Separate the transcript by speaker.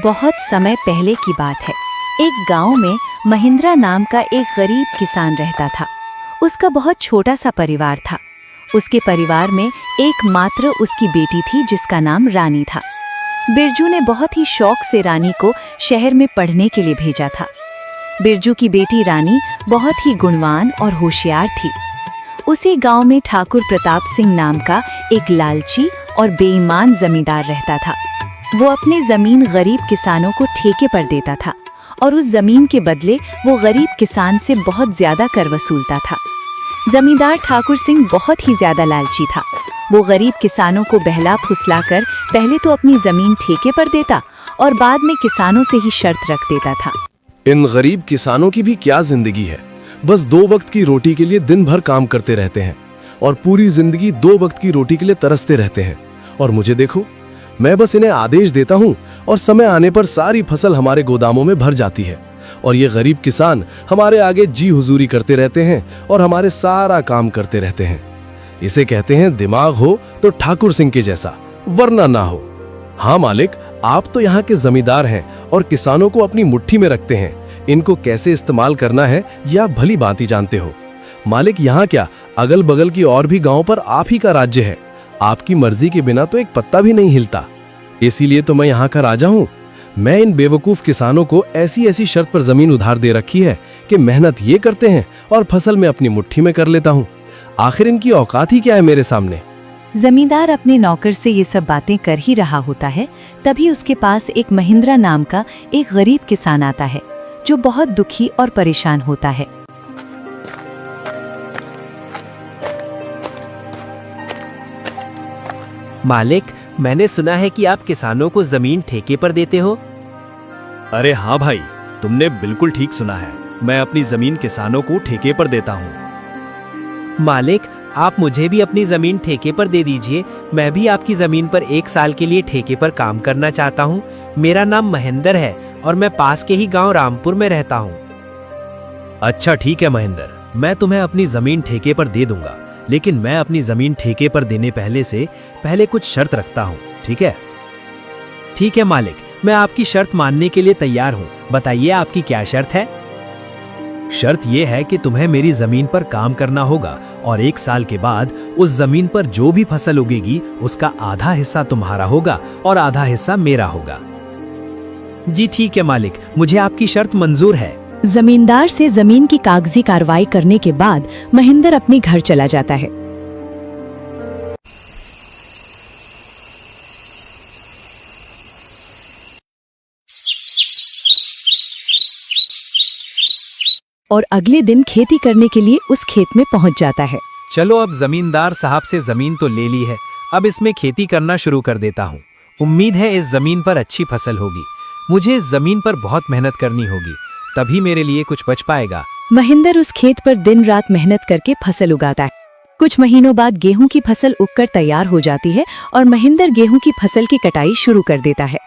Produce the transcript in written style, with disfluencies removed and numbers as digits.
Speaker 1: बहुत समय पहले की बात है। एक गांव में महिंद्रा नाम का एक गरीब किसान रहता था। उसका बहुत छोटा सा परिवार था। उसके परिवार में एकमात्र उसकी बेटी थी जिसका नाम रानी था। बिरजू ने बहुत ही शौक से रानी को शहर में पढ़ने के लिए भेजा था। बिरजू की बेटी रानी बहुत ही गुणवान और होशियार थी। उसी गांव में ठाकुर प्रताप सिंह नाम का एक लालची और बेईमान जमींदार रहता था। वो अपनी जमीन गरीब किसानों को ठेके पर देता था और उस जमीन के बदले वो गरीब किसान से बहुत ज्यादा कर वसूलता था। जमींदार ठाकुर सिंह बहुत ही ज्यादा लालची था। वो गरीब किसानों को बहला फुसलाकर पहले तो अपनी जमीन ठेके पर देता और बाद में किसानों से ही शर्त रख देता था।
Speaker 2: इन गरीब किसानों की भी क्या जिंदगी है। बस 2 वक्त की रोटी के लिए दिन भर काम करते रहते हैं और पूरी जिंदगी 2 वक्त की रोटी के लिए तरसते रहते हैं। और मुझे देखो, मैं बस इन्हें आदेश देता हूँ और समय आने पर सारी फसल हमारे गोदामों में भर जाती है और ये गरीब किसान हमारे आगे जी हुजूरी करते रहते हैं और हमारे सारा काम करते रहते हैं। इसे कहते हैं दिमाग हो तो ठाकुर सिंह के जैसा, वरना ना हो। हाँ मालिक, आप तो यहाँ के जमींदार हैं और किसानों को अपनी मुट्ठी में रखते हैं। इनको कैसे इस्तेमाल करना है यह भली भांति जानते हो। मालिक, यहाँ क्या, अगल बगल की और भी गांव पर आप ही का राज्य है। आपकी मर्जी के बिना तो एक पत्ता भी नहीं हिलता। इसीलिए तो मैं यहाँ का राजा हूँ। मैं इन बेवकूफ किसानों को ऐसी ऐसी शर्त पर जमीन उधार दे रखी है कि मेहनत ये करते हैं और फसल में अपनी मुट्ठी में कर लेता हूँ। आखिर इनकी औकात ही क्या है मेरे सामने।
Speaker 1: जमींदार अपने नौकर से ये सब बातें कर ही रहा होता है, तभी उसके पास एक महिंद्रा नाम का एक गरीब किसान आता है जो बहुत दुखी और परेशान होता है।
Speaker 3: मालिक, मैंने सुना है कि आप किसानों को जमीन ठेके पर देते हो।
Speaker 4: अरे हाँ भाई, तुमने बिल्कुल ठीक सुना है। मैं अपनी जमीन किसानों को ठेके पर देता हूँ।
Speaker 3: मालिक, आप मुझे भी अपनी जमीन ठेके पर दे दीजिए। मैं भी आपकी जमीन पर 1 साल के लिए ठेके पर काम करना चाहता हूँ। मेरा नाम महेंद्र है और मैं पास के ही गांव रामपुर में रहता हूँ।
Speaker 4: अच्छा ठीक है महेंद्र, मैं तुम्हें अपनी जमीन ठेके पर दे दूंगा, लेकिन मैं अपनी जमीन ठेके पर देने पहले कुछ शर्त रखता हूँ। ठीक है?
Speaker 3: ठीक है मालिक, मैं आपकी शर्त मानने के लिए तैयार हूँ। बताइए आपकी क्या शर्त है?
Speaker 4: शर्त यह है कि तुम्हें मेरी जमीन पर काम करना होगा और 1 साल के बाद उस जमीन पर जो भी फसल उगेगी उसका आधा हिस्सा तुम्हारा होगा और आधा हिस्सा मेरा होगा।
Speaker 3: जी ठीक है मालिक, मुझे आपकी शर्त मंजूर है।
Speaker 1: जमींदार से जमीन की कागजी कार्रवाई करने के बाद महेंद्र अपने घर चला जाता है। और अगले दिन खेती करने के लिए उस खेत में पहुंच जाता है।
Speaker 3: चलो, अब जमींदार साहब से जमीन तो ले ली है, अब इसमें खेती करना शुरू कर देता हूँ। उम्मीद है इस जमीन पर अच्छी फसल होगी। मुझे इस जमीन पर बहुत मेहनत करनी होगी, तभी मेरे लिए कुछ बच पाएगा।
Speaker 1: महेंद्र उस खेत पर दिन रात मेहनत करके फसल उगाता है। कुछ महीनों बाद गेहूं की फसल उगकर तैयार हो जाती है और महेंद्र गेहूं की फसल की कटाई शुरू कर देता है।